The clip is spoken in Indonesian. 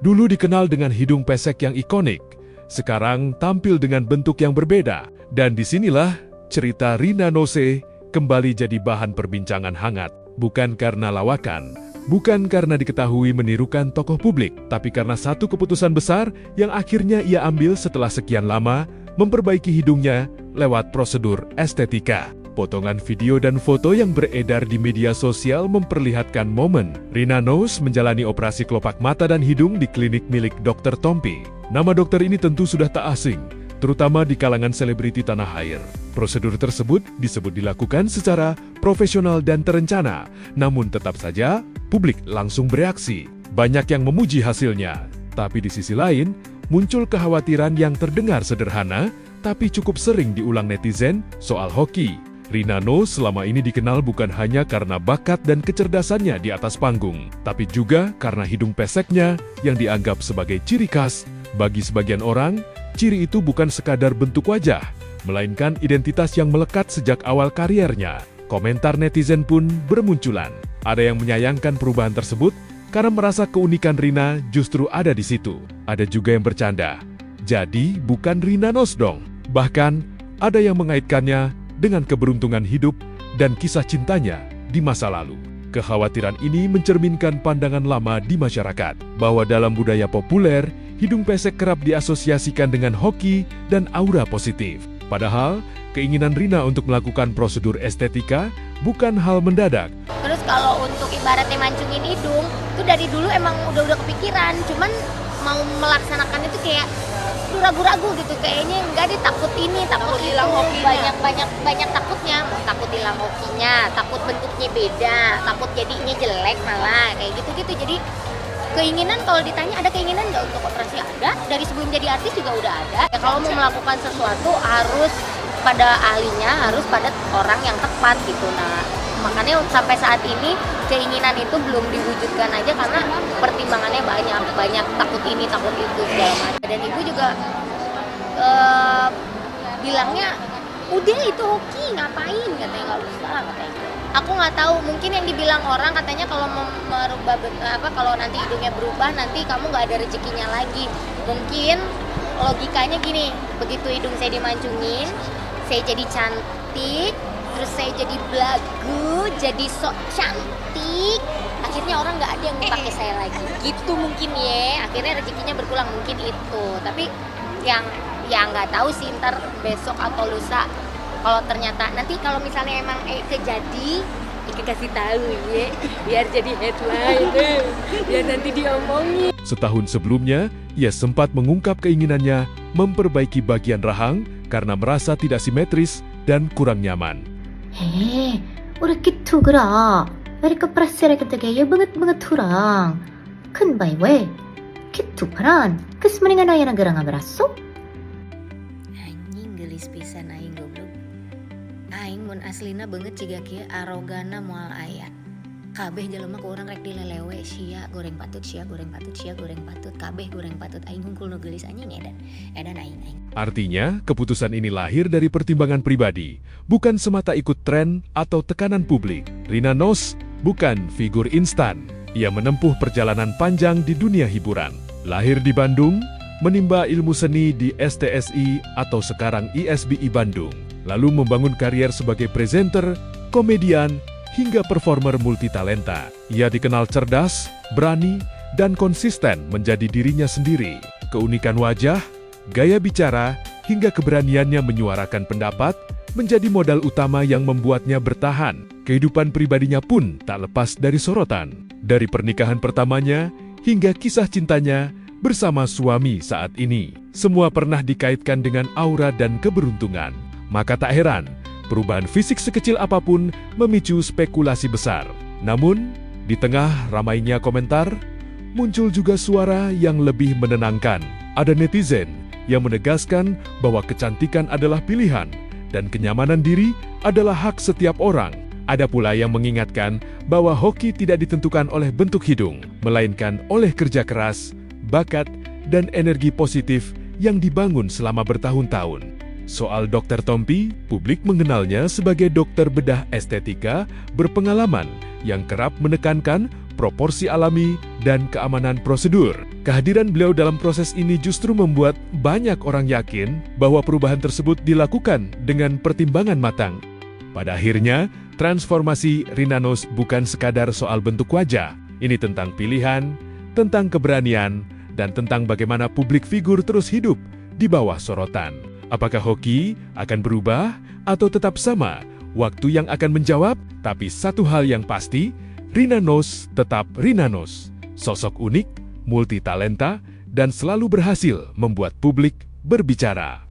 Dulu dikenal dengan hidung pesek yang ikonik, sekarang tampil dengan bentuk yang berbeda. Dan disinilah cerita Rina Nose kembali jadi bahan perbincangan hangat. Bukan karena lawakan, bukan karena diketahui menirukan tokoh publik, tapi karena satu keputusan besar yang akhirnya ia ambil setelah sekian lama memperbaiki hidungnya lewat prosedur estetika. Potongan video dan foto yang beredar di media sosial memperlihatkan momen Rina Nose menjalani operasi kelopak mata dan hidung di klinik milik Dr. Tompi. Nama dokter ini tentu sudah tak asing, terutama di kalangan selebriti tanah air. Prosedur tersebut disebut dilakukan secara profesional dan terencana, namun tetap saja publik langsung bereaksi. Banyak yang memuji hasilnya, tapi di sisi lain muncul kekhawatiran yang terdengar sederhana, tapi cukup sering diulang netizen soal hoki. Rina Nose selama ini dikenal bukan hanya karena bakat dan kecerdasannya di atas panggung, tapi juga karena hidung peseknya yang dianggap sebagai ciri khas. Bagi sebagian orang, ciri itu bukan sekadar bentuk wajah, melainkan identitas yang melekat sejak awal kariernya. Komentar netizen pun bermunculan. Ada yang menyayangkan perubahan tersebut karena merasa keunikan Rina justru ada di situ. Ada juga yang bercanda, jadi bukan Rina Nose dong. Bahkan, ada yang mengaitkannya dengan keberuntungan hidup dan kisah cintanya di masa lalu. Kekhawatiran ini mencerminkan pandangan lama di masyarakat, bahwa dalam budaya populer, hidung pesek kerap diasosiasikan dengan hoki dan aura positif. Padahal, keinginan Rina untuk melakukan prosedur estetika bukan hal mendadak. Terus kalau untuk ibaratnya mancungin hidung, itu dari dulu emang udah kepikiran, cuman mau melaksanakan itu kayak ragu-ragu gitu, kayaknya enggak, takut ini, takut hilang hokinya, banyak takutnya, takut hilang hokinya, takut bentuknya beda, takut jadinya jelek malah kayak gitu. Jadi keinginan, kalau ditanya ada keinginan nggak untuk operasi, ada, dari sebelum jadi artis juga udah ada. Ya, kalau mau melakukan sesuatu harus pada ahlinya, harus pada orang yang tepat gitu. Nah, makanya sampai saat ini keinginan itu belum diwujudkan aja karena pertimbangannya banyak takut ini, takut itu segala macam. Dan ibu juga bilangnya udah itu hoki, ngapain, katanya nggak usah, katanya. Aku nggak tahu, mungkin yang dibilang orang katanya kalau merubah kalau nanti hidungnya berubah nanti kamu nggak ada rezekinya lagi. Mungkin logikanya gini, begitu hidung saya dimancungin, saya jadi cantik, terus saya jadi belagu, jadi sok cantik, akhirnya orang nggak ada yang mau pakai saya lagi gitu mungkin ya, akhirnya rezekinya berkurang, mungkin itu. Tapi yang nggak tahu sih, ntar besok atau lusa kalau ternyata nanti kalau misalnya emang kejadi, kasih tahu ya, biar jadi headline, biar nanti diomongin. Setahun sebelumnya, ia sempat mengungkap keinginannya memperbaiki bagian rahang karena merasa tidak simetris dan kurang nyaman. Udah gitu gerak. Mereka perasaan kayak banget hurang. Kan by way, gitu peran. Kesmeringan ayah negara nggak berasuk. Anjing gelis pisan aing goblok. Aing mun aslina banget ciga kieu arogana moal aya. Kabeh jelema ku urang rek dilelewe, sia goreng patut, kabeh goreng patut, aing hungkul nu geulis anjing edan aing. Artinya, keputusan ini lahir dari pertimbangan pribadi, bukan semata ikut tren atau tekanan publik. Rina Nose bukan figur instan. Ia menempuh perjalanan panjang di dunia hiburan. Lahir di Bandung, menimba ilmu seni di STSI atau sekarang ISBI Bandung, lalu membangun karier sebagai presenter, komedian, hingga performer multitalenta. Ia dikenal cerdas, berani, dan konsisten menjadi dirinya sendiri. Keunikan wajah, gaya bicara, hingga keberaniannya menyuarakan pendapat menjadi modal utama yang membuatnya bertahan. Kehidupan pribadinya pun tak lepas dari sorotan. Dari pernikahan pertamanya hingga kisah cintanya bersama suami saat ini. Semua pernah dikaitkan dengan aura dan keberuntungan. Maka tak heran, perubahan fisik sekecil apapun memicu spekulasi besar. Namun, di tengah ramainya komentar, muncul juga suara yang lebih menenangkan. Ada netizen yang menegaskan bahwa kecantikan adalah pilihan dan kenyamanan diri adalah hak setiap orang. Ada pula yang mengingatkan bahwa hoki tidak ditentukan oleh bentuk hidung, melainkan oleh kerja keras, bakat, dan energi positif yang dibangun selama bertahun-tahun. Soal Dr. Tompi, publik mengenalnya sebagai dokter bedah estetika berpengalaman yang kerap menekankan proporsi alami, dan keamanan prosedur. Kehadiran beliau dalam proses ini justru membuat banyak orang yakin bahwa perubahan tersebut dilakukan dengan pertimbangan matang. Pada akhirnya, transformasi Rina Nose bukan sekadar soal bentuk wajah. Ini tentang pilihan, tentang keberanian, dan tentang bagaimana publik figur terus hidup di bawah sorotan. Apakah hoki akan berubah atau tetap sama? Waktu yang akan menjawab, tapi satu hal yang pasti, Rina Nose tetap Rina Nose. Sosok unik, multitalenta, dan selalu berhasil membuat publik berbicara.